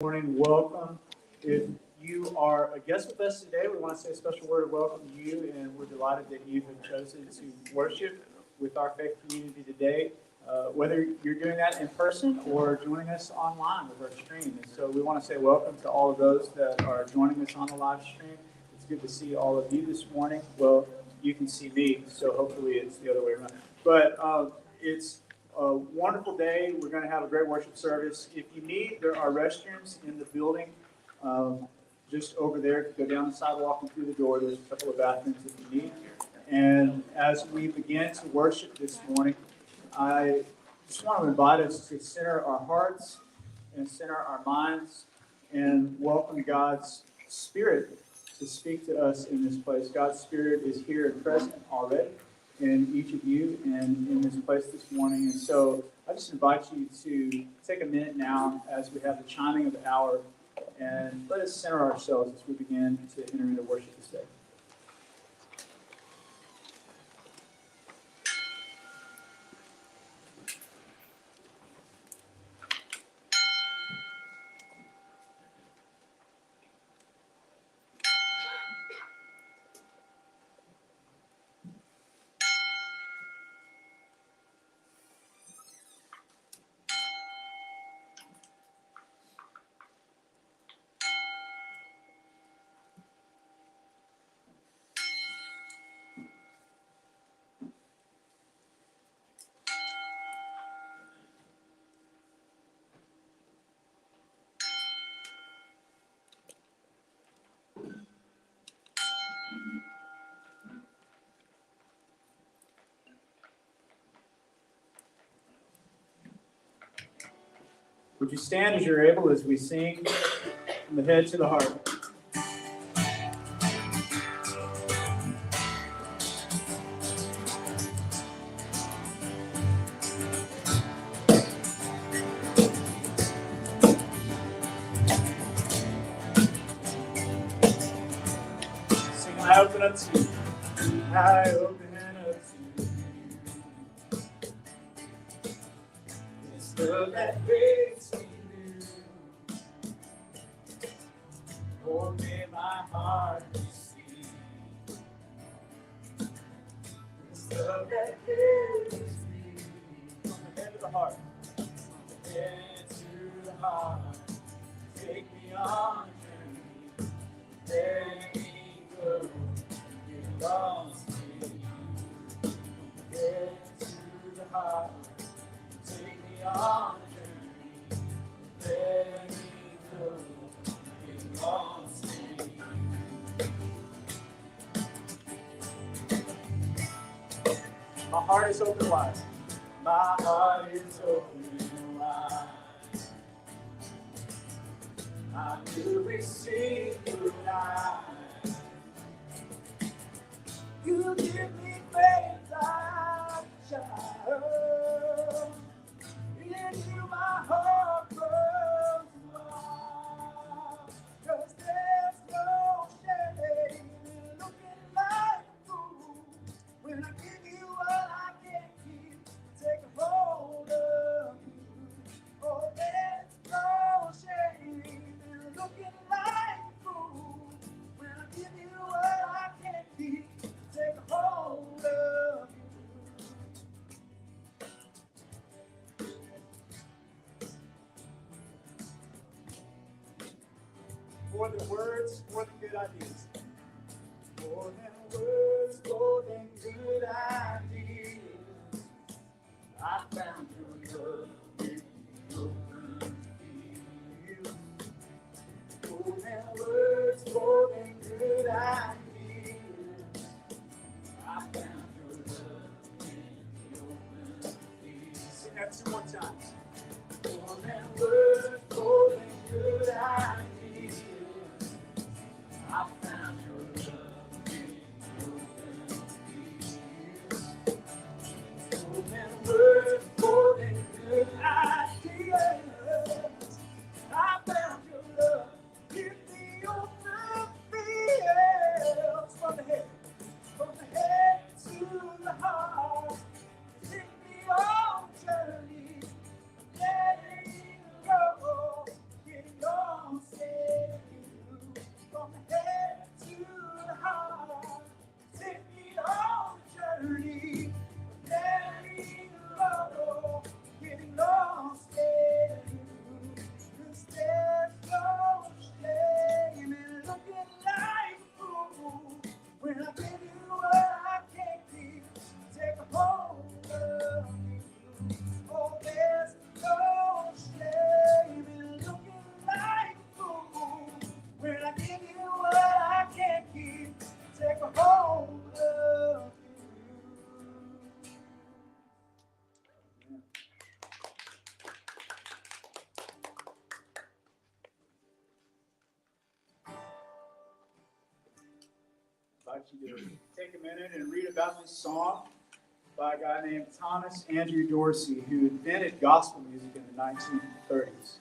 Morning, welcome. If you are a guest with us today, we want to say a special word of welcome to you, and we're delighted that you have chosen to worship with our faith community today, whether you're doing that in person or joining us online with our stream. And so we want to say welcome to all of those that are joining us on the live stream. It's good to see all of you this morning. Well, you can see me, so hopefully it's the other way around. But it's a wonderful day. We're going to have a great worship service. If you need, there are restrooms in the building just over there. Go down the sidewalk and through the door. There's a couple of bathrooms if you need. And as we begin to worship this morning, I just want to invite us to center our hearts and center our minds and welcome God's Spirit to speak to us in this place. God's Spirit is here and present already in each of you and in this place this morning. And so I just invite you to take a minute now as we have the chiming of the hour and let us center ourselves as we begin to enter into worship this day. Would you stand as you're able as we sing from the head to the heart? Sing, I open up to you. I open up to you. It's love that makes me new. Open my heart to see. It's love that makes me from the head to the heart. From the head to the heart. Take me on a journey. Let me go. Get lost in you. From the head to the heart. Take me on a journey. Let me go. Get lost in you. My heart is open wide. My heart is open wide. I will receive tonight. You give me faith like a child. In you my heart grows wild. 'Cause there's no shame in looking like a fool. When I give you what I can't keep, take a hold of you. Oh, there's no shame in looking like a fool. When I give you what I can't keep, take a hold of you. More than words, more than good ideas. More than words, more than good ideas. I found your love in the open field. More than words, more than good ideas. I found your love in the open field. Sing that 2 more times. More than words, more than good ideas. I found your love in the open field. More than words, more invite you to take a minute and read about this song by a guy named Thomas Andrew Dorsey, who invented gospel music in the 1930s.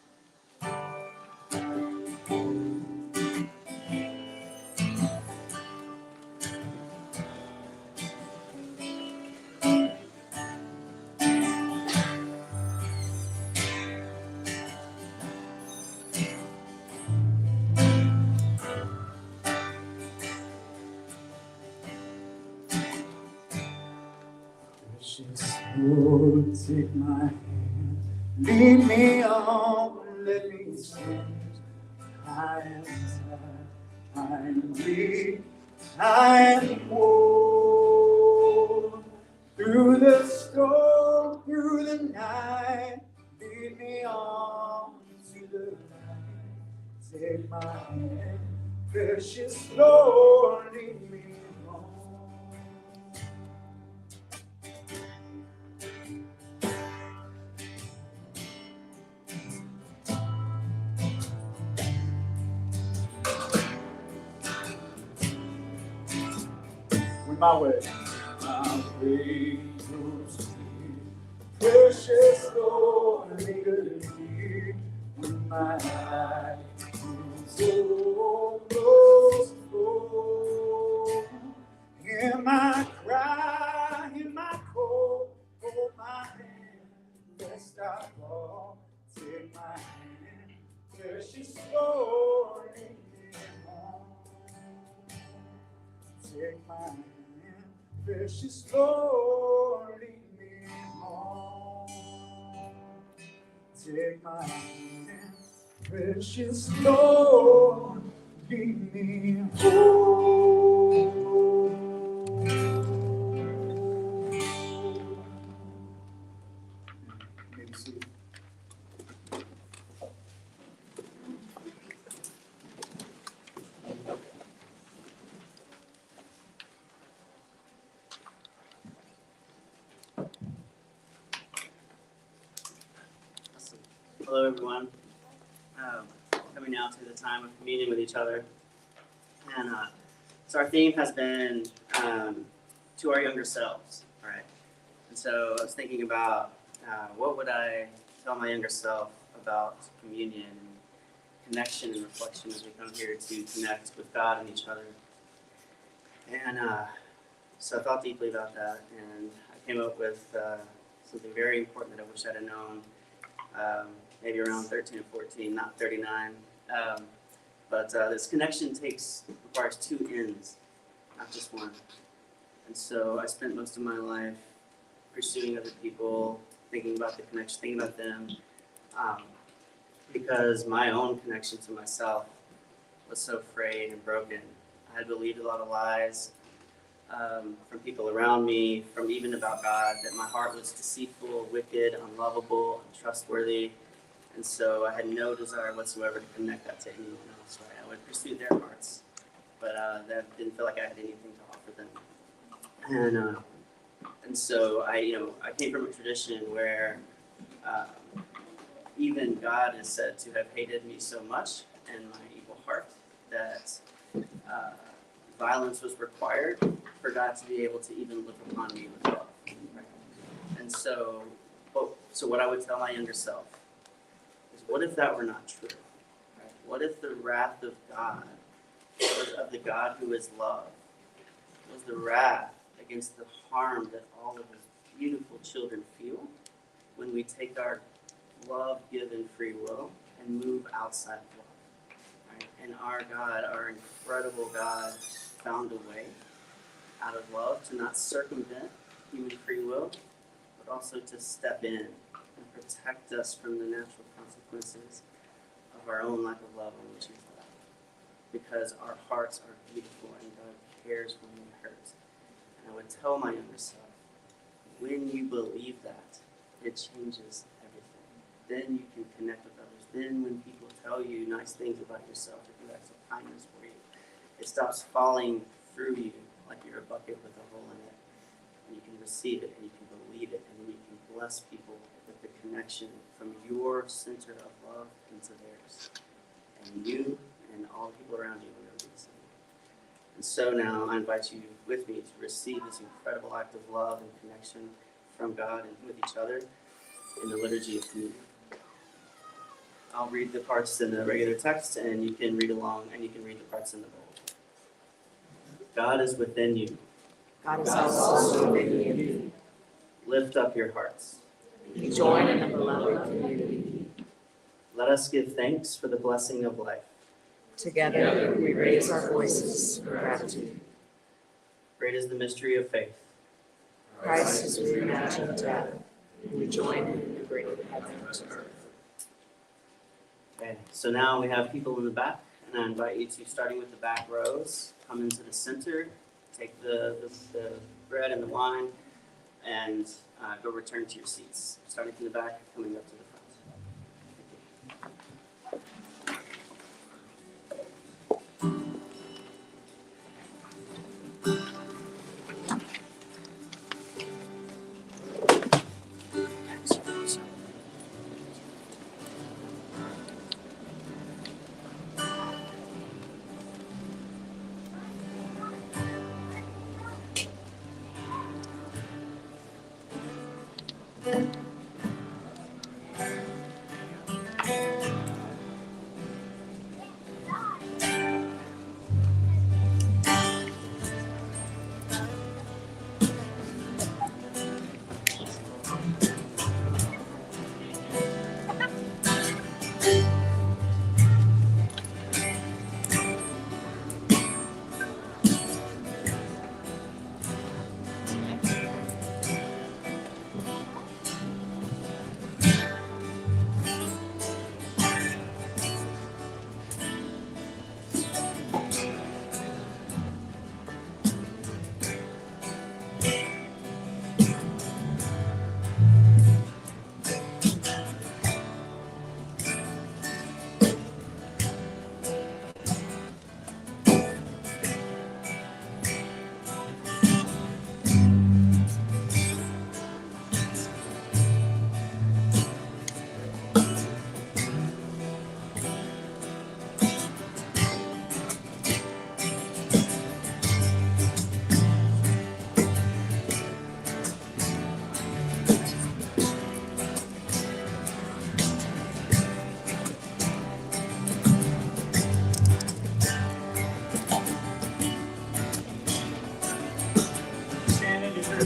Precious Lord, take my hand, lead me on, let me stand. I am tired, I am weak, I am worn. Through the storm, through the night, lead me on to the light. Take my hand, precious Lord, lead me on. When my way goes clear, precious Lord, lead me. When my life is almost full, hear my cry, hear my call, hold my hand, lest I fall. Take my hand, precious Lord, lead me on. Take my hand, precious Lord, lead me home. Take my hand, precious Lord, lead me home. Maybe see. Hello, everyone. Coming now to the time of communion with each other. And so our theme has been to our younger selves, right? And so I was thinking about what would I tell my younger self about communion and connection and reflection as we come here to connect with God and each other. And so I thought deeply about that, and I came up with something very important that I wish I'd have known maybe around 13 or 14, not 39. But this connection requires two ends, not just one. And so I spent most of my life pursuing other people, thinking about the connection, thinking about them, because my own connection to myself was so frayed and broken. I had believed a lot of lies from people around me, from even about God, that my heart was deceitful, wicked, unlovable, untrustworthy. And so I had no desire whatsoever to connect that to anyone else, right? I would pursue their hearts, but that didn't feel like I had anything to offer them. And so I came from a tradition where even God is said to have hated me so much and my evil heart that violence was required for God to be able to even look upon me with love. Right? And so what I would tell my younger self is, what if that were not true? Right? What if the wrath of God, of the God who is love, was the wrath against the harm that all of his beautiful children feel when we take our love-given free will and move outside of love? Right? And our God, our incredible God, found a way out of love to not circumvent human free will, but also to step in and protect us from the natural consequences of our own lack of love and which is love. Because our hearts are beautiful and God cares when we hurt. And I would tell my younger self, when you believe that, it changes everything. Then you can connect with others. Then when people tell you nice things about yourself, or do acts of kindness for you, it stops falling through you like you're a bucket with a hole in it. And you can receive it and you can believe it, and then you can bless people with the connection from your center of love into theirs. And you and all the people around you will know the same. And so now I invite you with me to receive this incredible act of love and connection from God and with each other in the liturgy of communion. I'll read the parts in the regular text, and you can read along, and you can read the parts in the bold. God is within you. God is also within you. Lift up your hearts. We join in the beloved community. Let us give thanks for the blessing of life. Together we raise our voices in gratitude. Great is the mystery of faith. Christ is reimagined death, and we join in bringing heaven to earth. Okay, so now we have people in the back, and I invite you to, starting with the back rows, come into the center, take the bread and the wine, and go return to your seats. Starting from the back, coming up to the front.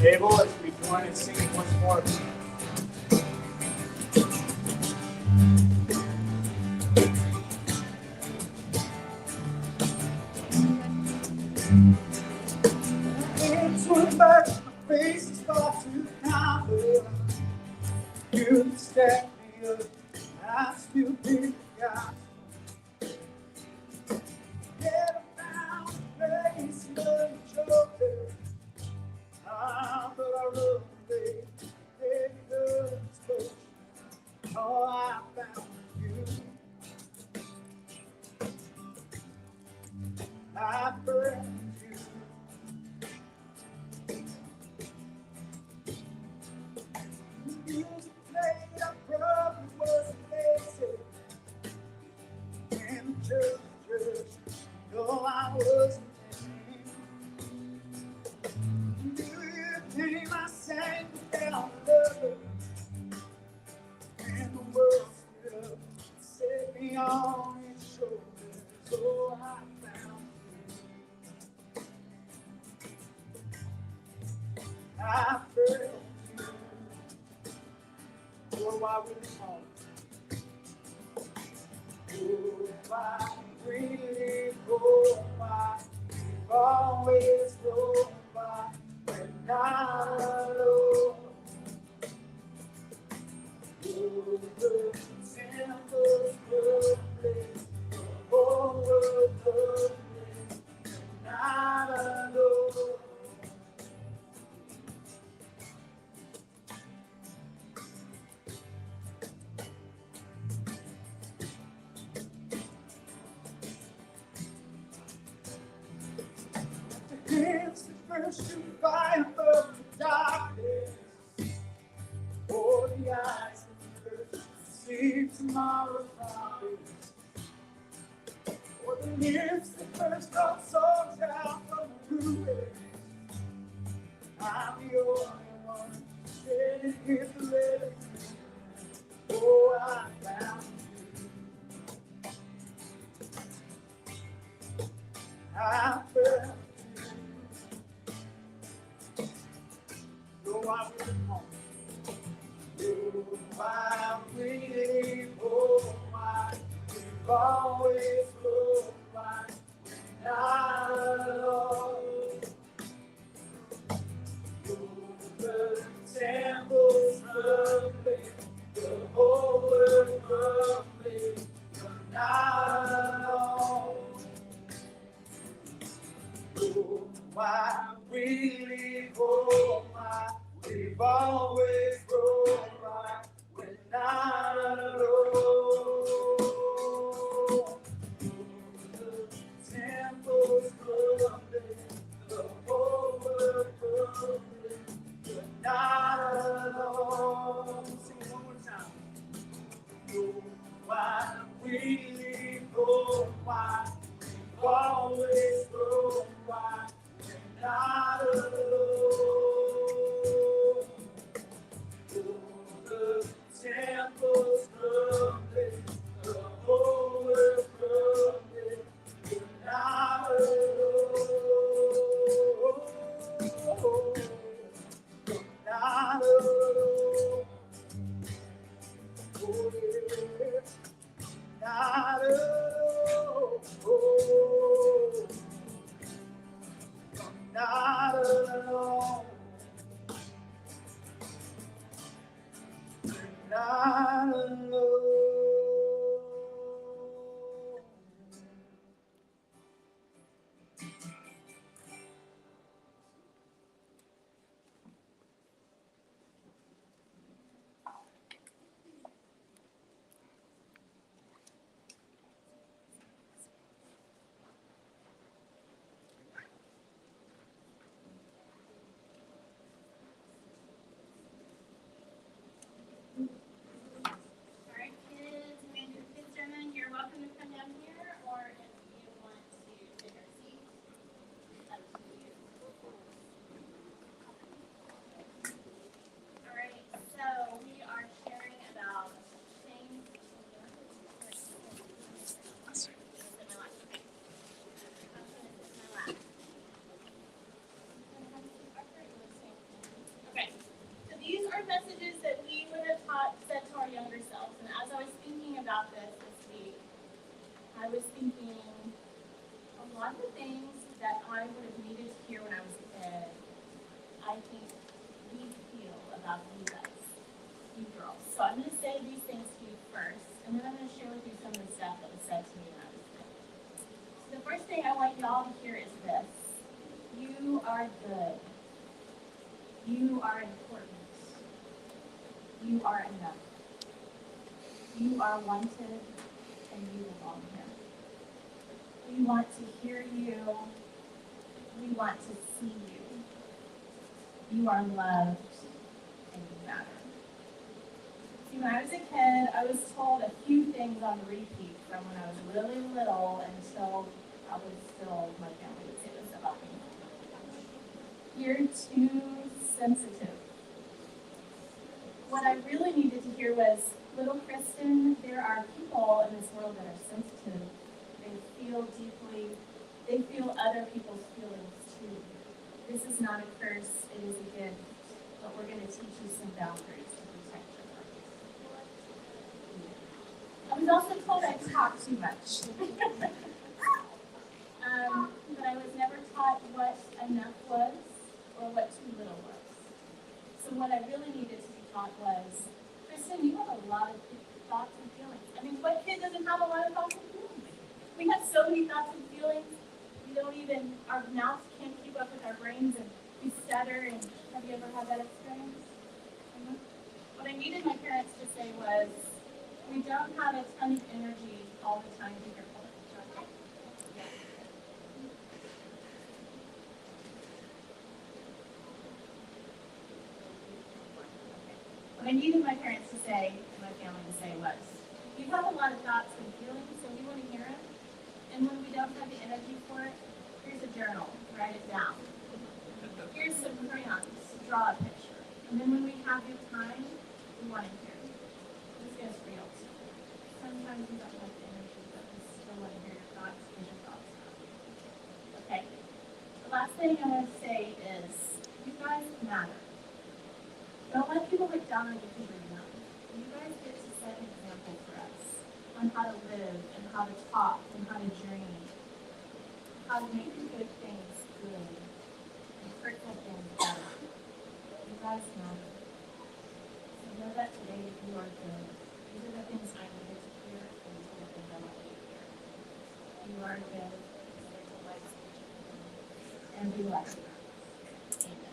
Able as we join in singing once more. Hands went back, my face is far too covered. You stack me up, I still think God. Never found a place in the shoulder. But I run away, take the exposure. Oh, I found you. I found you. The music played, I probably wasn't basic. And the church, no, I wasn't. I sang down love, and the world stood up, set me on its shoulders. Oh, I found you. I felt you. Oh, I was home. Oh, I really go by. You've always rolled by. Not alone. Oh, the simple place, the whole world lovely, not alone. It's the first to fire from the darkness. For the eyes that first see tomorrow's promise. For the lips that first wrote songs out. through it. I'm the only one standing here to let it. Oh, I found you. I found you. No, I wouldn't want you. My waiting for my, you've always looked like not alone. The temple's crumbling, the whole world crumbling, you're not alone. Oh, my really oh my, we've always grown right, we're not alone. The temple's crumbling, the whole world crumbling, you're not alone. Sing it one more time. Oh, my really oh my, we've always grown right, we're not alone. The temple's crumbling, the whole world crumbling, you're not alone. You're not alone. Oh, yeah. Not alone. Not alone. Not alone. Alright, kids, we do kids sermon. You're welcome to come down here, or if you want to take our seat, up to you. Alright, so we are sharing about shame. Okay, so these are messages that we would have said to our younger selves. And as I was thinking about this week, I was thinking a lot of the things that I would have needed to hear when I was a kid, I think we feel about you guys, you girls. So I'm going to say these things to you first, and then I'm going to share with you some of the stuff that was said to me when I was a kid. So the first thing I want y'all to hear is this. You are good. You are important. You are enough. You are wanted, and you belong here. We want to hear you. We want to see you. You are loved, and you matter. See, when I was a kid, I was told a few things on repeat from when I was really little until I was still, my family would say this about me. You're too sensitive. What I really needed to hear was, little Kristen, there are people in this world that are sensitive. They feel deeply. They feel other people's feelings too. This is not a curse, it is a gift. But we're going to teach you some boundaries to protect your heart. I was also told I talk too much. But I was never taught what enough was or what too little was. So what I really needed to be taught was, Kristen, you have a lot of thoughts and feelings. I mean, what kid doesn't have a lot of thoughts and feelings? We have so many thoughts and feelings, we don't even, our mouths can't keep up with our brains, and we stutter. And have you ever had that experience? Mm-hmm. What I needed my parents to say was, we don't have a ton of energy all the time to hear politics. What I needed my parents to say, and my family to say, was, you have a lot of thoughts and feelings, so we want to hear them. And when we don't have the energy for it, Here's a journal, write it down. Here's some crayons, draw a picture. And then when we have your time, we want to hear you. This goes for you too. Sometimes we don't like the energy, but we still want to hear your thoughts, because your thoughts matter. Okay. The last thing I want to say is, you guys matter. Don't let people look down on you because you're young. You guys get to set an example for us on how to live and how to talk and how to dream, how to make good things good and hurtful things better. You guys matter. So know that today that you are good. These are the things I needed to hear, and these are the things I want you to hear. You are good. There's a light switch. And be blessed. Amen.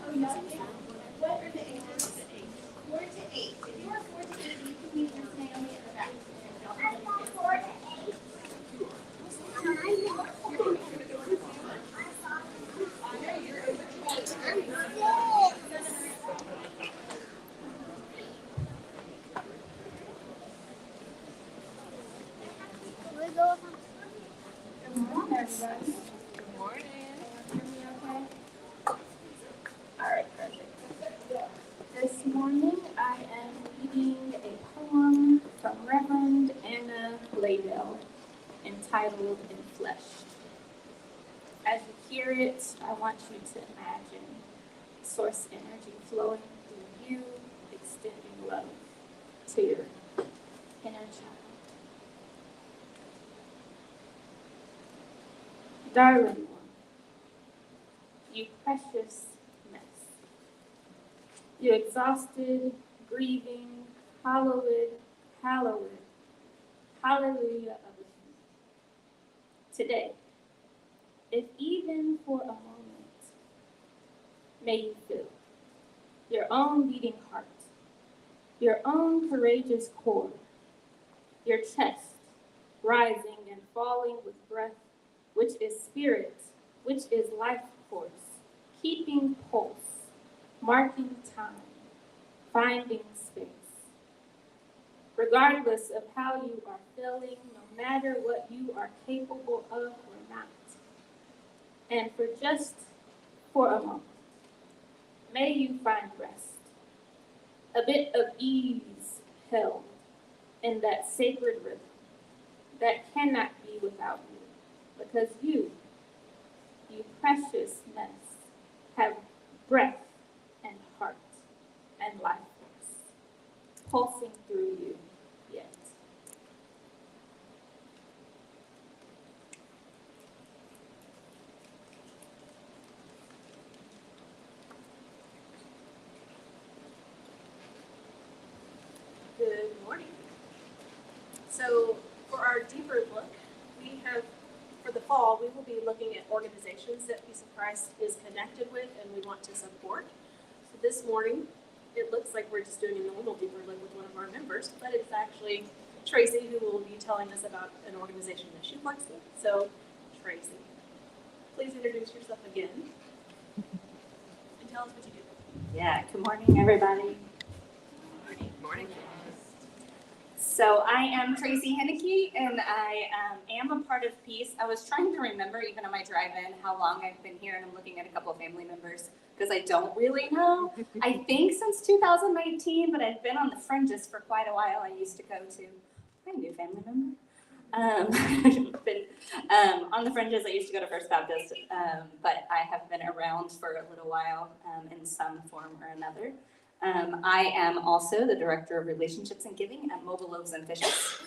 Oh, yeah. What are the ages? 4 to 8. If you are 4 to 8, you can meet Miss Naomi in the back. Good morning, everybody. Good morning. Hear me okay? All right, perfect. This morning I am reading a poem from Reverend Anna Laydell entitled In Flesh. As you hear it, I want you to imagine source energy flowing through you, extending love to your inner child. Darling one, you precious mess. You exhausted, grieving, hallowed, hallowed, hallelujah of a human. Today, if even for a moment, may you feel your own beating heart, your own courageous core, your chest rising and falling with breath, which is spirit, which is life force, keeping pulse, marking time, finding space. Regardless of how you are feeling, no matter what you are capable of or not. And for a moment, may you find rest, a bit of ease held in that sacred rhythm that cannot be without you. Because you precious mess, have breath and heart and life force pulsing through you yet. Good morning. So for our deeper look, for the fall, we will be looking at organizations that Peace of Christ is connected with and we want to support. So this morning, it looks like we're just doing a normal deeper look with one of our members, but it's actually Tracy who will be telling us about an organization that she works with. So Tracy, please introduce yourself again and tell us what you do. Yeah, good morning, everybody. Morning. So I am Tracy Henneke, and I am a part of Peace. I was trying to remember, even on my drive-in, how long I've been here, and I'm looking at a couple of family members, because I don't really know. I think since 2019, but I've been on the fringes for quite a while. I used to go to my new family member. On the fringes, I used to go to First Baptist, but I have been around for a little while in some form or another. I am also the Director of Relationships and Giving at Mobile Loaves and Fishes.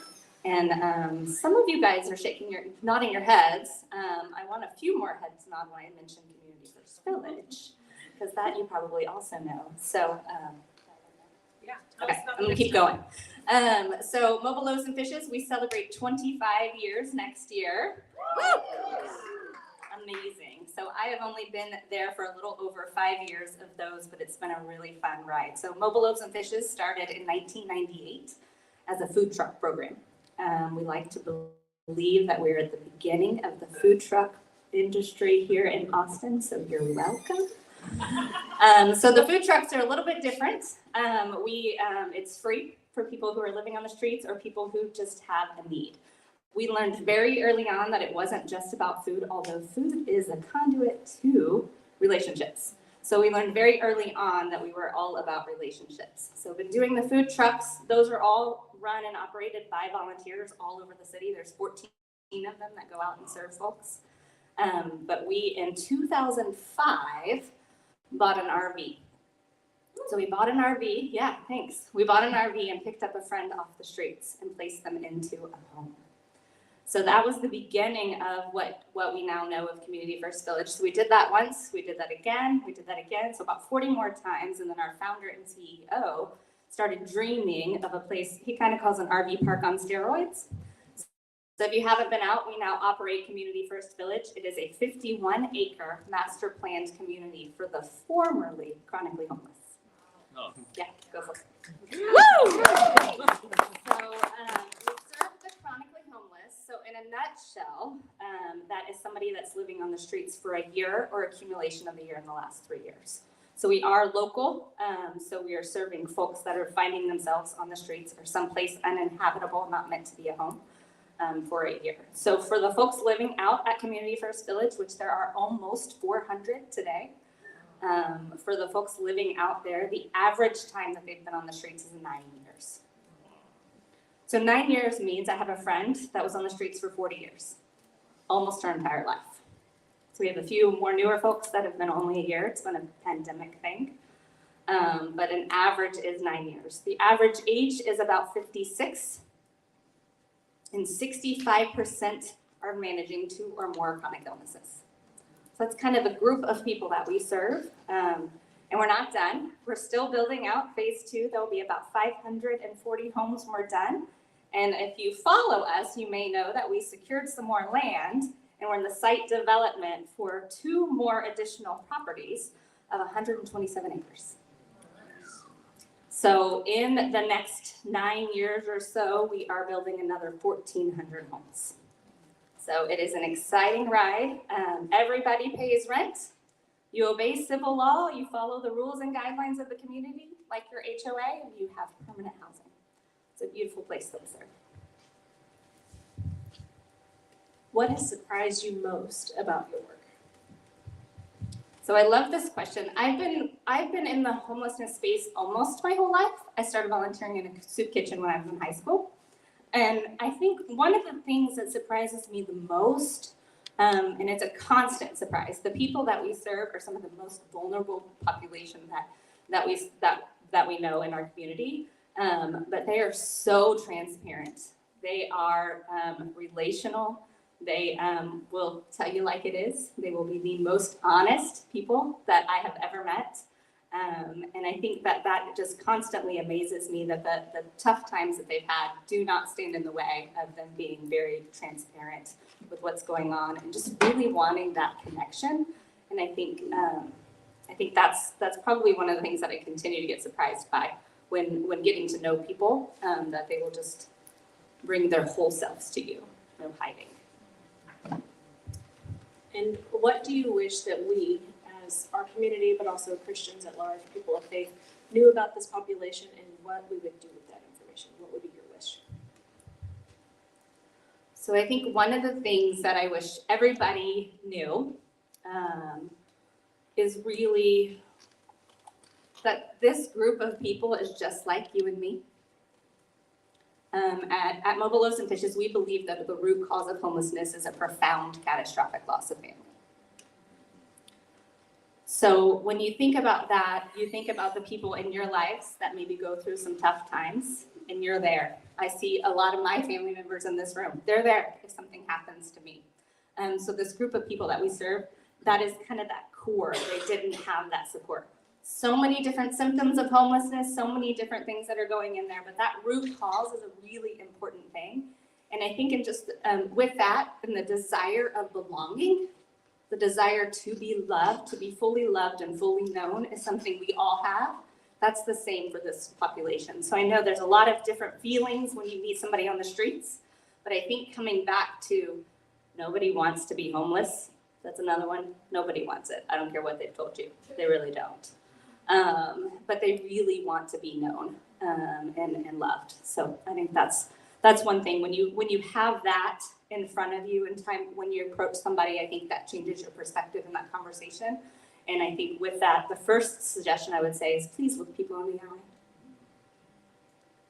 And some of you guys are nodding your heads. I want a few more heads nod when I mention Community First Village, because that you probably also know. So, Yeah. okay, I'm gonna keep going. So Mobile Loaves and Fishes, we celebrate 25 years next year. Amazing. So I have only been there for a little over 5 years of those, but it's been a really fun ride. So Mobile Loaves and Fishes started in 1998 as a food truck program. We like to believe that we're at the beginning of the food truck industry here in Austin, so you're welcome. So the food trucks are a little bit different. It's free for people who are living on the streets or people who just have a need. We learned very early on that it wasn't just about food, although food is a conduit to relationships. So we learned very early on that we were all about relationships. So we've been doing the food trucks. Those are all run and operated by volunteers all over the city. There's 14 of them that go out and serve folks. But we, in 2005, bought an RV. So we bought an RV, yeah, thanks. We bought an RV and picked up a friend off the streets and placed them into a home. So that was the beginning of what we now know of Community First Village. So we did that once, we did that again, so about 40 more times. And then our founder and CEO started dreaming of a place he kind of calls an RV park on steroids. So if you haven't been out, we now operate Community First Village. It is a 51-acre master planned community for the formerly chronically homeless. Oh. Yeah, go for it. Woo! So we serve the chronically homeless. So in a nutshell, that is somebody that's living on the streets for a year or accumulation of the year in the last 3 years. So we are local. So we are serving folks that are finding themselves on the streets or someplace uninhabitable, not meant to be a home. For a year. So for the folks living out at Community First Village, which there are almost 400 today, for the folks living out there, the average time that they've been on the streets is 9 years. So 9 years means I have a friend that was on the streets for 40 years, almost her entire life. So we have a few more newer folks that have been only a year. It's been a pandemic thing. But an average is 9 years. The average age is about 56. And 65% are managing 2 or more chronic illnesses. So that's kind of the group of people that we serve. And we're not done. We're still building out phase 2. There'll be about 540 homes when we're done. And if you follow us, you may know that we secured some more land and we're in the site development for 2 more additional properties of 127 acres. So in the next 9 years or so, we are building another 1,400 homes. So it is an exciting ride. Everybody pays rent. You obey civil law. You follow the rules and guidelines of the community, like your HOA, and you have permanent housing. It's a beautiful place to serve. What has surprised you most about your work? So I love this question. I've been in the homelessness space almost my whole life. I started volunteering in a soup kitchen when I was in high school. And I think one of the things that surprises me the most, and it's a constant surprise, the people that we serve are some of the most vulnerable population that we know in our community. But they are so transparent. They are relational. They will tell you like it is. They will be the most honest people that I have ever met. And I think that just constantly amazes me that the tough times that they've had do not stand in the way of them being very transparent with what's going on and just really wanting that connection. And I think that's probably one of the things that I continue to get surprised by when getting to know people, that they will just bring their whole selves to you, no hiding. And what do you wish that we, as our community, but also Christians at large, people of faith, knew about this population and what we would do with that information? What would be your wish? So I think one of the things that I wish everybody knew is really that this group of people is just like you and me. At Mobile Loaves and Fishes, we believe that the root cause of homelessness is a profound catastrophic loss of family. So when you think about that, you think about the people in your lives that maybe go through some tough times, and you're there. I see a lot of my family members in this room. They're there if something happens to me. So this group of people that we serve, that is kind of that core. They didn't have that support. So many different symptoms of homelessness, so many different things that are going in there, but that root cause is a really important thing. And I think in just with that and the desire of belonging, the desire to be loved, to be fully loved and fully known is something we all have. That's the same for this population. So I know there's a lot of different feelings when you meet somebody on the streets, but I think coming back to nobody wants to be homeless. That's another one. Nobody wants it. I don't care what they've told you. They really don't. But they really want to be known and loved. So I think that's one thing. When you have that in front of you in time when you approach somebody, I think that changes your perspective in that conversation. And I think with that, the first suggestion I would say is please look people in the eye.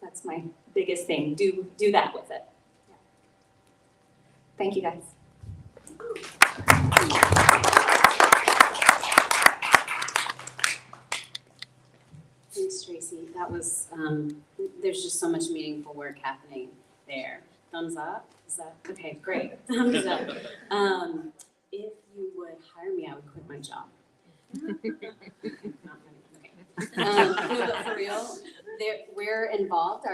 That's my biggest thing. Do that with it. Yeah. Thank you, guys. Thanks, Tracy. That was, there's just so much meaningful work happening there. Thumbs up? Is that, okay, great. Thumbs up. If you would hire me, I would quit my job. Not funny. Okay. No, but for real, we're involved.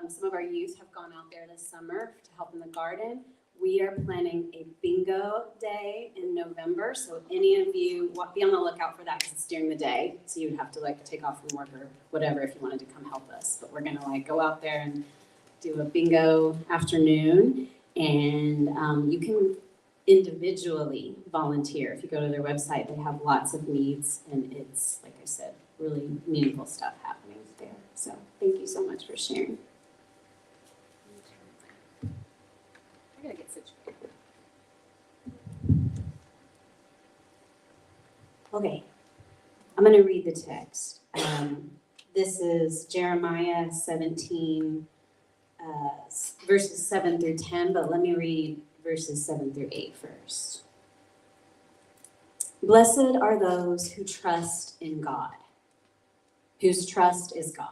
Some of our youth have gone out there this summer to help in the garden. We are planning a bingo day in November, so any of you, be on the lookout for that because it's during the day. So you would have to like take off from work or whatever if you wanted to come help us. But we're gonna like go out there and do a bingo afternoon, and you can individually volunteer. If you go to their website, they have lots of needs, and it's, like I said, really meaningful stuff happening there. So thank you so much for sharing. I gotta get situated. Okay, I'm gonna read the text. This is Jeremiah 17, verses 7 through 10, but let me read verses 7 through 8 first. Blessed are those who trust in God, whose trust is God.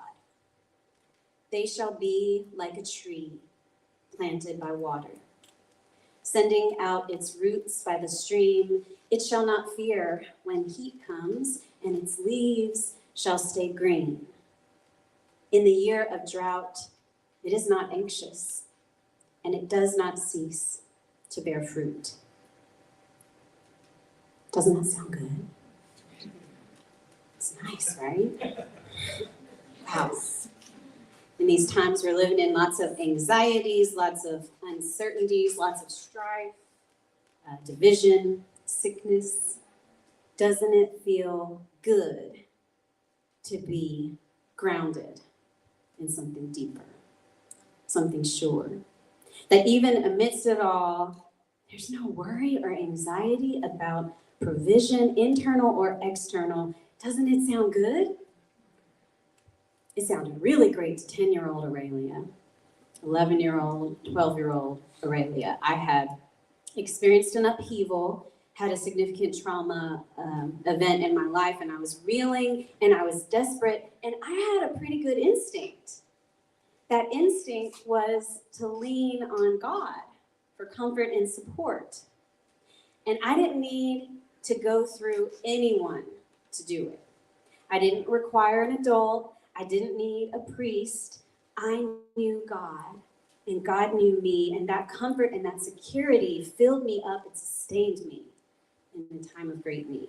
They shall be like a tree planted by water, sending out its roots by the stream. It shall not fear when heat comes, and its leaves shall stay green. In the year of drought, it is not anxious, and it does not cease to bear fruit. Doesn't that sound good? It's nice, right? Wow. In these times we're living in, lots of anxieties, lots of uncertainties, lots of strife, division, sickness. Doesn't it feel good to be grounded in something deeper, something sure? That even amidst it all, there's no worry or anxiety about provision, internal or external. Doesn't it sound good? It sounded really great to 10-year-old Aurelia, 11-year-old, 12-year-old Aurelia. I had experienced an upheaval, had a significant trauma event in my life, and I was reeling and I was desperate, and I had a pretty good instinct. That instinct was to lean on God for comfort and support. And I didn't need to go through anyone to do it. I didn't require an adult. I didn't need a priest. I knew God, and God knew me, and that comfort and that security filled me up and sustained me in a time of great need.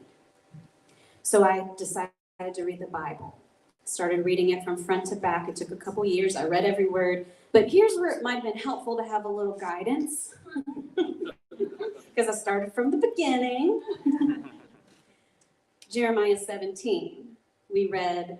So I decided to read the Bible. Started reading it from front to back. It took a couple years. I read every word. But here's where it might have been helpful to have a little guidance, because I started from the beginning. Jeremiah 17. We read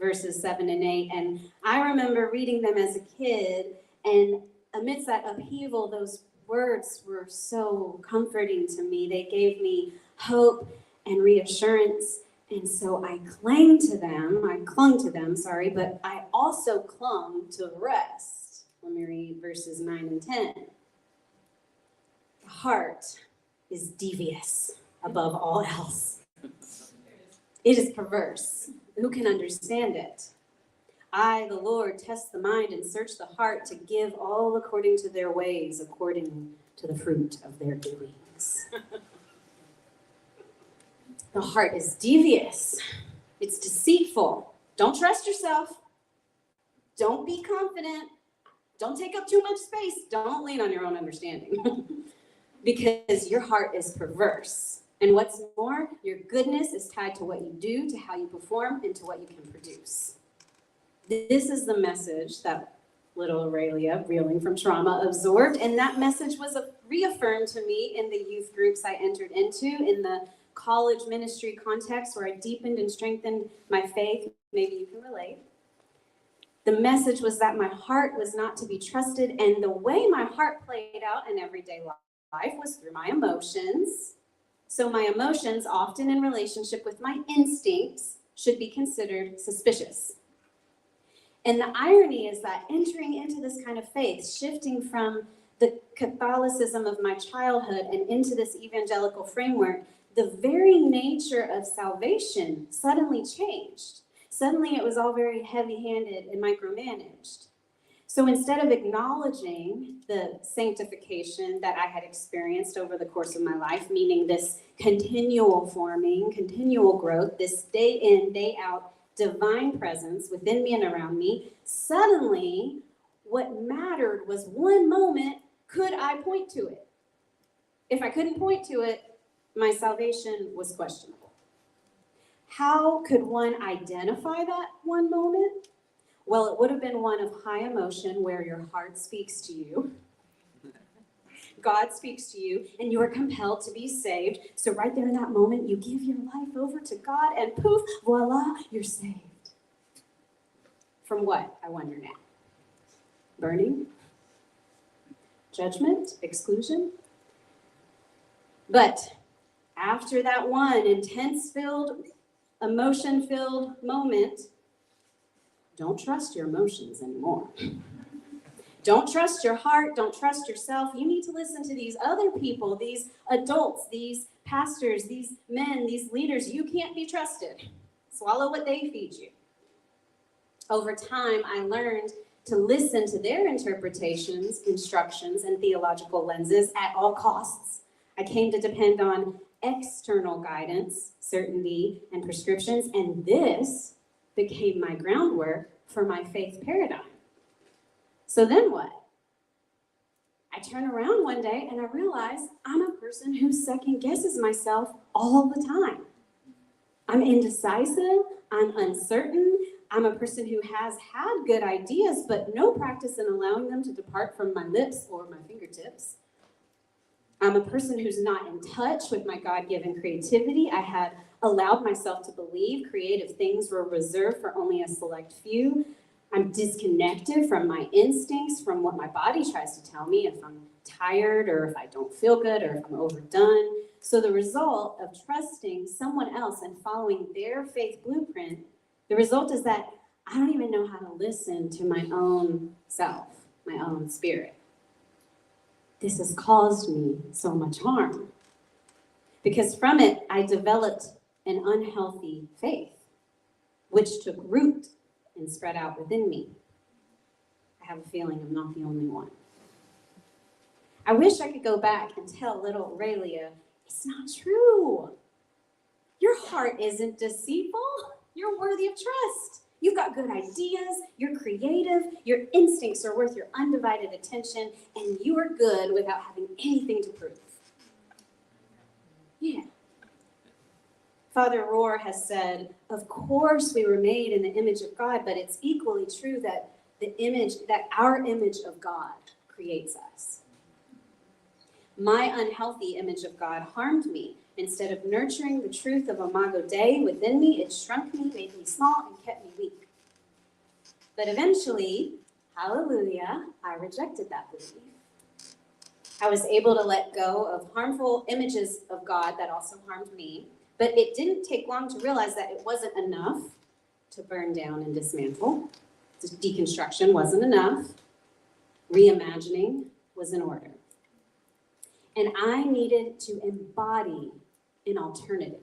verses 7 and 8, and I remember reading them as a kid, and amidst that upheaval, those words were so comforting to me. They gave me hope and reassurance, and so I clung to them, but I also clung to the rest. Let me read verses 9 and 10. The heart is devious above all else. It is perverse. Who can understand it? I, the Lord, test the mind and search the heart to give all according to their ways, according to the fruit of their doings. The heart is devious. It's deceitful. Don't trust yourself. Don't be confident. Don't take up too much space. Don't lean on your own understanding because your heart is perverse. And what's more, your goodness is tied to what you do, to how you perform, and to what you can produce. This is the message that little Aurelia, reeling from trauma, absorbed, and that message was reaffirmed to me in the youth groups I entered into, in the college ministry context where I deepened and strengthened my faith. Maybe you can relate. The message was that my heart was not to be trusted, and the way my heart played out in everyday life was through my emotions. So my emotions, often in relationship with my instincts, should be considered suspicious. And the irony is that entering into this kind of faith, shifting from the Catholicism of my childhood and into this evangelical framework, the very nature of salvation suddenly changed. Suddenly it was all very heavy-handed and micromanaged. So instead of acknowledging the sanctification that I had experienced over the course of my life, meaning this continual forming, continual growth, this day in, day out divine presence within me and around me, suddenly what mattered was one moment, could I point to it? If I couldn't point to it, my salvation was questionable. How could one identify that one moment? Well, it would have been one of high emotion where your heart speaks to you, God speaks to you, and you are compelled to be saved. So right there in that moment, you give your life over to God, and poof, voila, you're saved. From what, I wonder now? Burning? Judgment? Exclusion? But after that one intense-filled, emotion-filled moment, don't trust your emotions anymore. Don't trust your heart. Don't trust yourself. You need to listen to these other people, these adults, these pastors, these men, these leaders. You can't be trusted. Swallow what they feed you. Over time, I learned to listen to their interpretations, instructions, and theological lenses at all costs. I came to depend on external guidance, certainty, and prescriptions, and this became my groundwork for my faith paradigm. So then what? I turn around one day and I realize I'm a person who second guesses myself all the time. I'm indecisive, I'm uncertain, I'm a person who has had good ideas, but no practice in allowing them to depart from my lips or my fingertips. I'm a person who's not in touch with my God-given creativity. I had allowed myself to believe creative things were reserved for only a select few. I'm disconnected from my instincts, from what my body tries to tell me if I'm tired or if I don't feel good or if I'm overdone. So the result of trusting someone else and following their faith blueprint, the result is that I don't even know how to listen to my own self, my own spirit. This has caused me so much harm because from it, I developed an unhealthy faith, which took root and spread out within me. I have a feeling I'm not the only one. I wish I could go back and tell little Aurelia, it's not true. Your heart isn't deceitful. You're worthy of trust. You've got good ideas, you're creative, your instincts are worth your undivided attention, and you are good without having anything to prove. Yeah. Father Rohr has said, of course we were made in the image of God, but it's equally true that our image of God creates us. My unhealthy image of God harmed me. Instead of nurturing the truth of Imago Dei within me, it shrunk me, made me small, and kept me weak. But eventually, hallelujah, I rejected that belief. I was able to let go of harmful images of God that also harmed me, but it didn't take long to realize that it wasn't enough to burn down and dismantle. Deconstruction wasn't enough. Reimagining was in order. And I needed to embody an alternative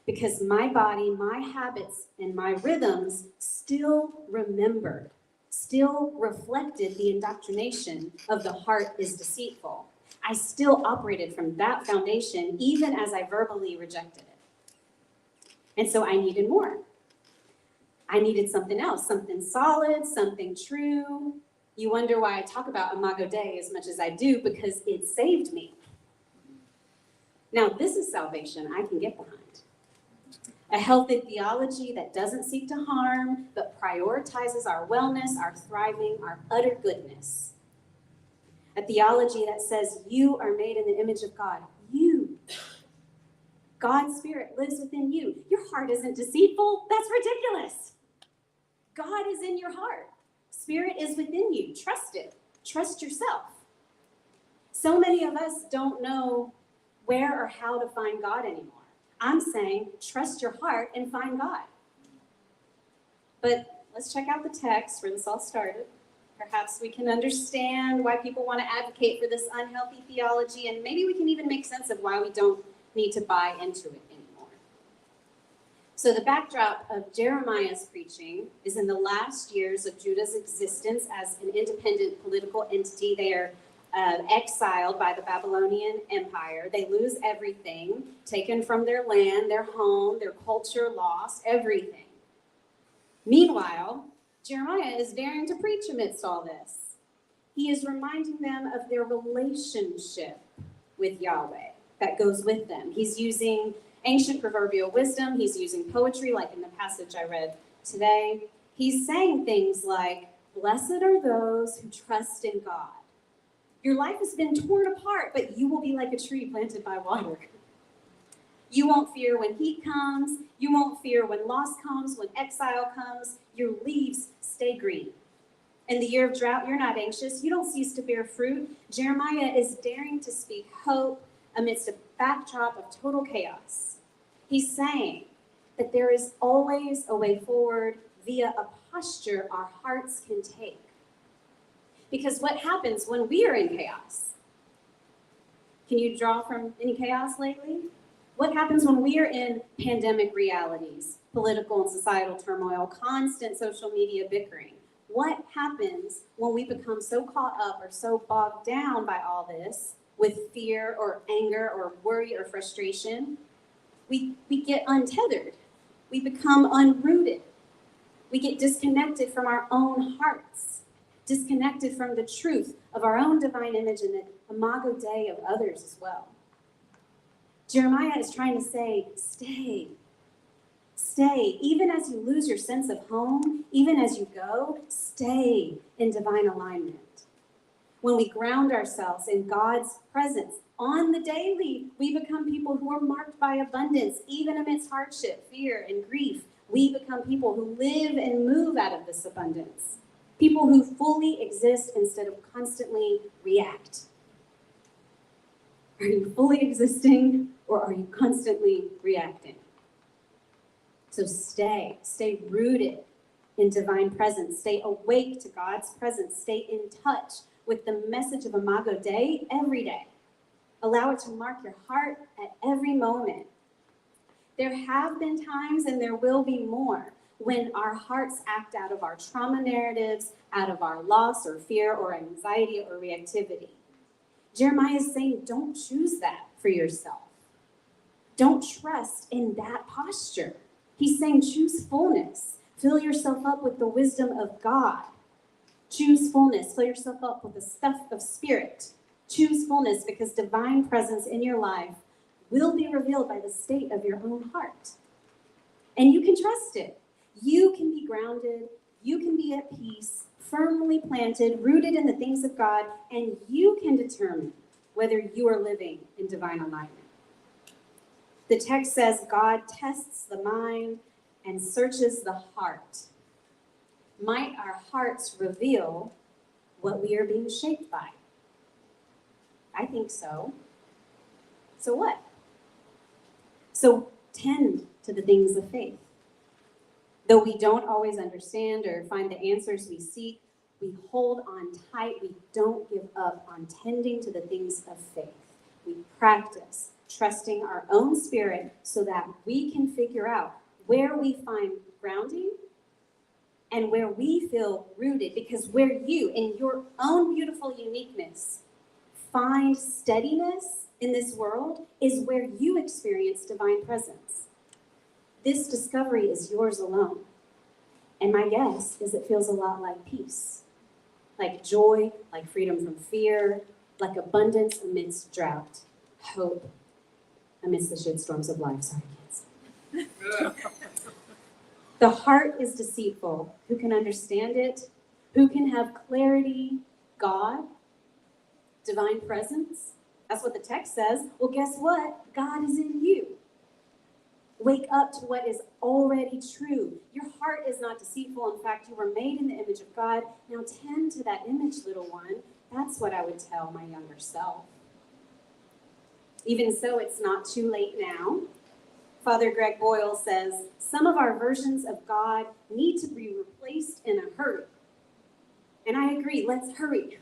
because my body, my habits, and my rhythms still remembered, still reflected the indoctrination of the heart is deceitful. I still operated from that foundation even as I verbally rejected it. And so I needed more. I needed something else, something solid, something true. You wonder why I talk about Imago Dei as much as I do, because it saved me. Now, this is salvation I can get behind. A healthy theology that doesn't seek to harm, but prioritizes our wellness, our thriving, our utter goodness. A theology that says you are made in the image of God. You. God's Spirit lives within you. Your heart isn't deceitful. That's ridiculous. God is in your heart. Spirit is within you. Trust it. Trust yourself. So many of us don't know where or how to find God anymore. I'm saying trust your heart and find God. But let's check out the text where this all started. Perhaps we can understand why people want to advocate for this unhealthy theology, and maybe we can even make sense of why we don't need to buy into it anymore. So the backdrop of Jeremiah's preaching is in the last years of Judah's existence as an independent political entity. They are exiled by the Babylonian Empire. They lose everything, taken from their land, their home, their culture lost, everything. Meanwhile, Jeremiah is daring to preach amidst all this. He is reminding them of their relationship with Yahweh that goes with them. He's using ancient proverbial wisdom. He's using poetry, like in the passage I read today. He's saying things like, "Blessed are those who trust in God. Your life has been torn apart, but you will be like a tree planted by water. You won't fear when heat comes. You won't fear when loss comes, when exile comes. Your leaves stay green. In the year of drought, you're not anxious. You don't cease to bear fruit." Jeremiah is daring to speak hope amidst a backdrop of total chaos. He's saying that there is always a way forward via a posture our hearts can take. Because what happens when we are in chaos? Can you draw from any chaos lately? What happens when we are in pandemic realities, political and societal turmoil, constant social media bickering? What happens when we become so caught up or so bogged down by all this with fear or anger or worry or frustration? We get untethered. We become unrooted. We get disconnected from our own hearts, disconnected from the truth of our own divine image and the imago Dei of others as well. Jeremiah is trying to say, stay. Stay. Even as you lose your sense of home, even as you go, stay in divine alignment. When we ground ourselves in God's presence on the daily, we become people who are marked by abundance, even amidst hardship, fear, and grief. We become people who live and move out of this abundance. People who fully exist instead of constantly react. Are you fully existing or are you constantly reacting? So stay rooted in divine presence. Stay awake to God's presence. Stay in touch with the message of Imago Dei every day. Allow it to mark your heart at every moment. There have been times, and there will be more, when our hearts act out of our trauma narratives, out of our loss or fear or anxiety or reactivity. Jeremiah is saying, don't choose that for yourself. Don't trust in that posture. He's saying, choose fullness. Fill yourself up with the wisdom of God. Choose fullness. Fill yourself up with the stuff of spirit. Choose fullness, because divine presence in your life will be revealed by the state of your own heart. And you can trust it. You can be grounded. You can be at peace, firmly planted, rooted in the things of God, and you can determine whether you are living in divine alignment. The text says God tests the mind and searches the heart. Might our hearts reveal what we are being shaped by? I think so. So what? So tend to the things of faith. Though we don't always understand or find the answers we seek, we hold on tight. We don't give up on tending to the things of faith. We practice trusting our own spirit so that we can figure out where we find grounding and where we feel rooted, because where you, in your own beautiful uniqueness, find steadiness in this world is where you experience divine presence. This discovery is yours alone. And my guess is it feels a lot like peace, like joy, like freedom from fear, like abundance amidst drought, hope amidst the shitstorms of life. Sorry, kids. The heart is deceitful. Who can understand it? Who can have clarity? God? Divine presence? That's what the text says. Well, guess what? God is in you. Wake up to what is already true. Your heart is not deceitful. In fact, you were made in the image of God. Now tend to that image, little one. That's what I would tell my younger self. Even so, it's not too late now. Father Greg Boyle says, some of our versions of God need to be replaced in a hurry. And I agree, let's hurry.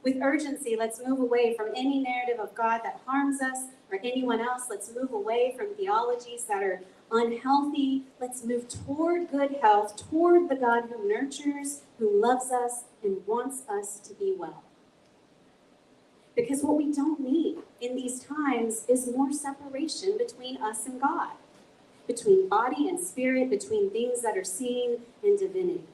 With urgency, let's move away from any narrative of God that harms us or anyone else. Let's move away from theologies that are unhealthy. Let's move toward good health, toward the God who nurtures, who loves us, and wants us to be well. Because what we don't need in these times is more separation between us and God, between body and spirit, between things that are seen and divinity.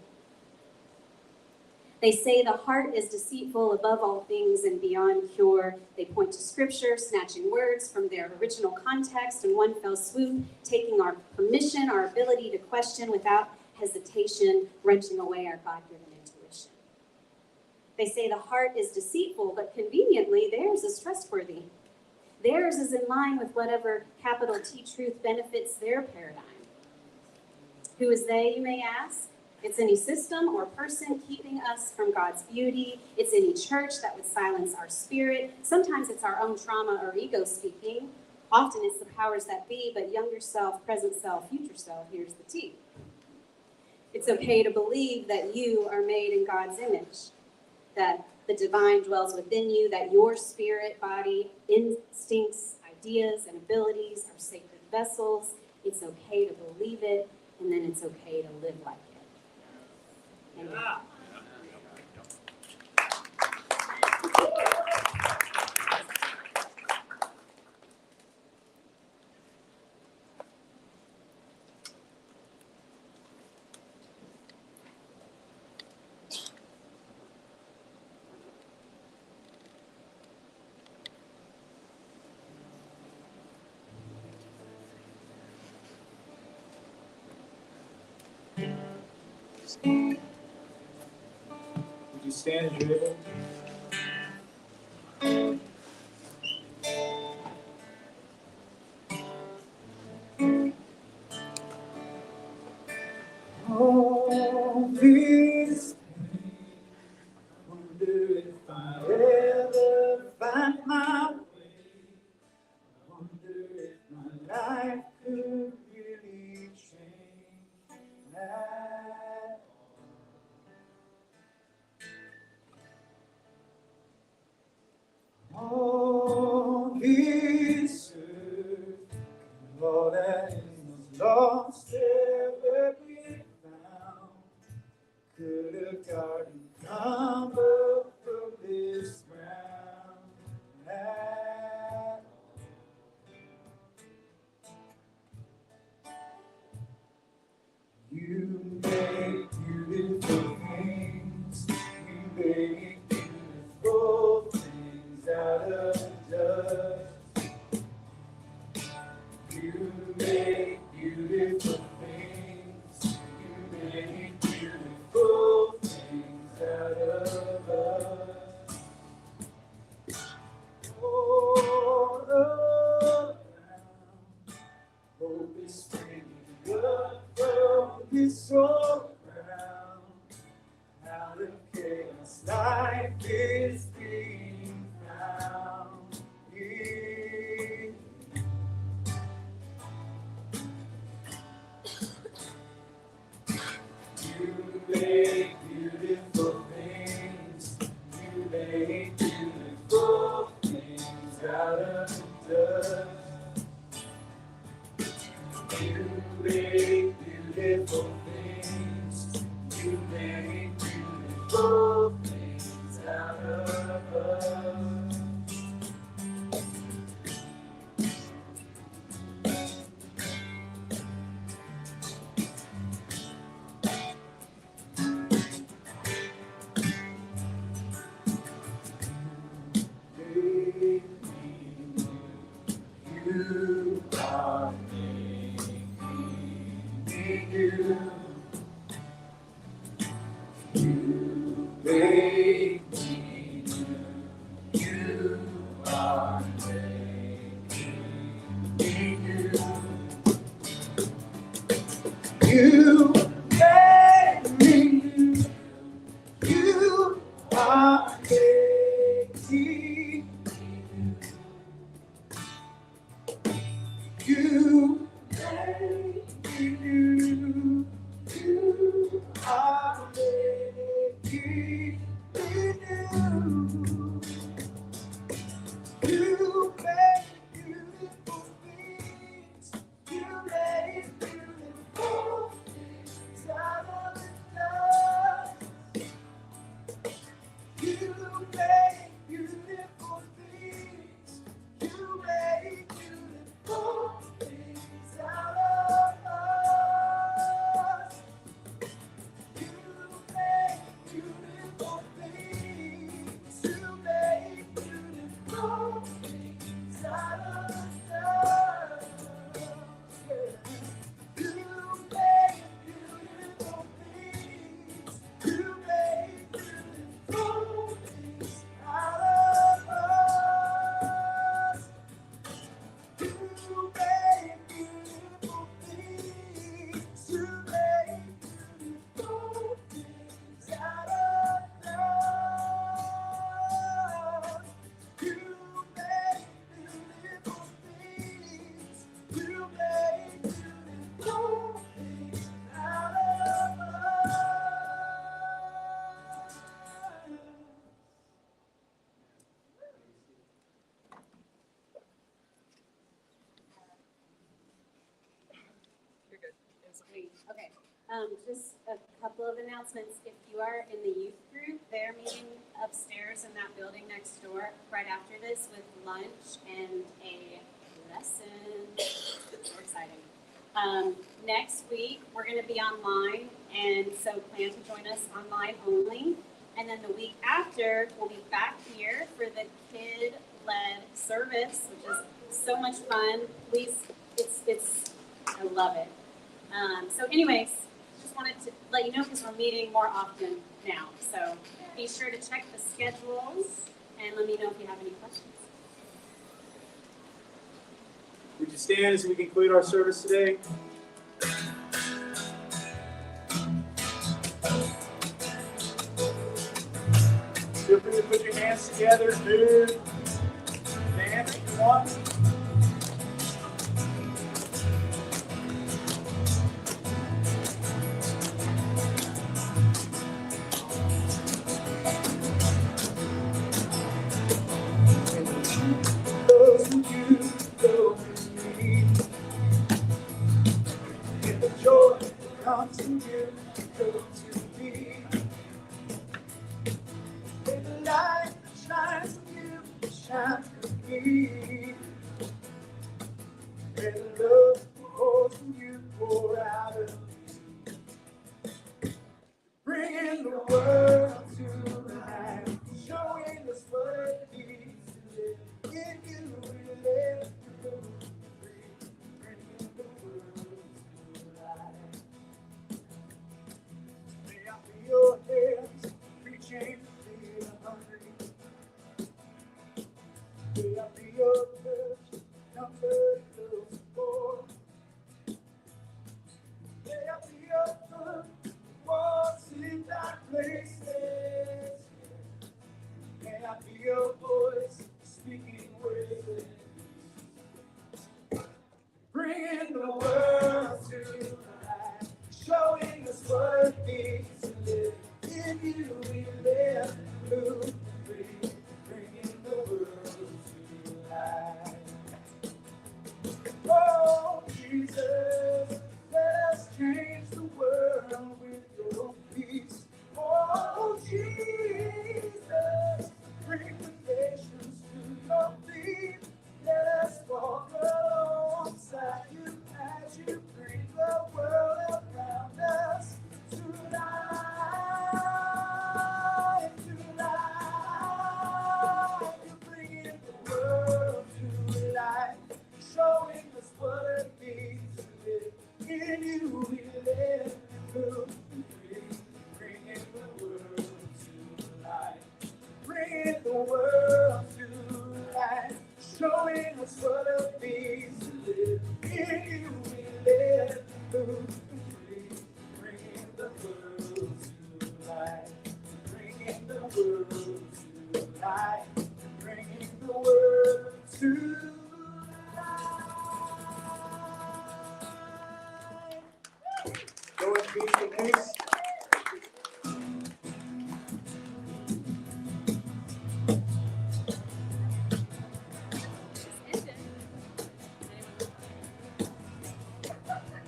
They say the heart is deceitful above all things and beyond cure. They point to scripture, snatching words from their original context in one fell swoop, taking our permission, our ability to question without hesitation, wrenching away our God-given intuition. They say the heart is deceitful, but conveniently theirs is trustworthy. Theirs is in line with whatever capital T truth benefits their paradigm. Who is they, you may ask? It's any system or person keeping us from God's beauty. It's any church that would silence our spirit. Sometimes it's our own trauma or ego speaking. Often it's the powers that be, but younger self, present self, future self, here's the T. It's okay to believe that you are made in God's image, that the divine dwells within you, that your spirit, body, instincts, ideas, and abilities are sacred vessels. It's okay to believe it, and then it's okay to live like it. Amen. Would you stand as you're able? Oh, this wonder if I ever find my way. Wonder if my life could really change at all. This earth, all that is lost, ever be found. Could a garden come up from this ground at all? You make beautiful things. You make beautiful things out of dust. You make beautiful things. You make beautiful things out of us. All around, hope is springing up from this soul ground. Out of chaos, life is being found in you. Make beautiful things. You make beautiful things out of dust. You make beautiful things. You make beautiful things out of us. Make me, you are making made you. You made me new. You are making me new. You made me new. You are making. You made me new. You are making me new. You made beautiful things. You made beautiful things out of the dust. You made beautiful things. You made beautiful things out of us. You made beautiful things. You made beautiful things out of us. You made beautiful things. You made beautiful things out of us. You made beautiful things. You made beautiful things out of us. You made beautiful things. You made beautiful things out of us. Okay, just a couple of announcements. If you are in the youth group, they're meeting upstairs in that building next door right after this with lunch and a lesson. So exciting. Next week, we're gonna be online, and so plan to join us online only. And then the week after, we'll be back here for the kid-led service, which is so much fun. Please, I love it. So anyways, just wanted to let you know because we're meeting more often now. So be sure to check the schedules and let me know if you have any questions. Would you stand as we conclude our service today? Feel free to put your hands together, move, dance if you want. Those who you go with me, and the joy that comes from you go to me. And the light that shines from you shines from me. And the love that pours from you pour out of me. Bringing the world to life, showing us what it means to live. In you we live, free, bringing the world to life. May I be your hands, reaching to the hungry. May I be your touch, comfort those poor. May I be your foot, walks in dark places. May I be your voice, speaking words. Bringing the world to life, showing us what it means to live. In you we live, move free, bringing the world to life. Oh, Jesus, let us change the world with your peace. Oh, Jesus, bring the nations to your feet. Let us walk alongside you as you bring the world around us tonight. be the case.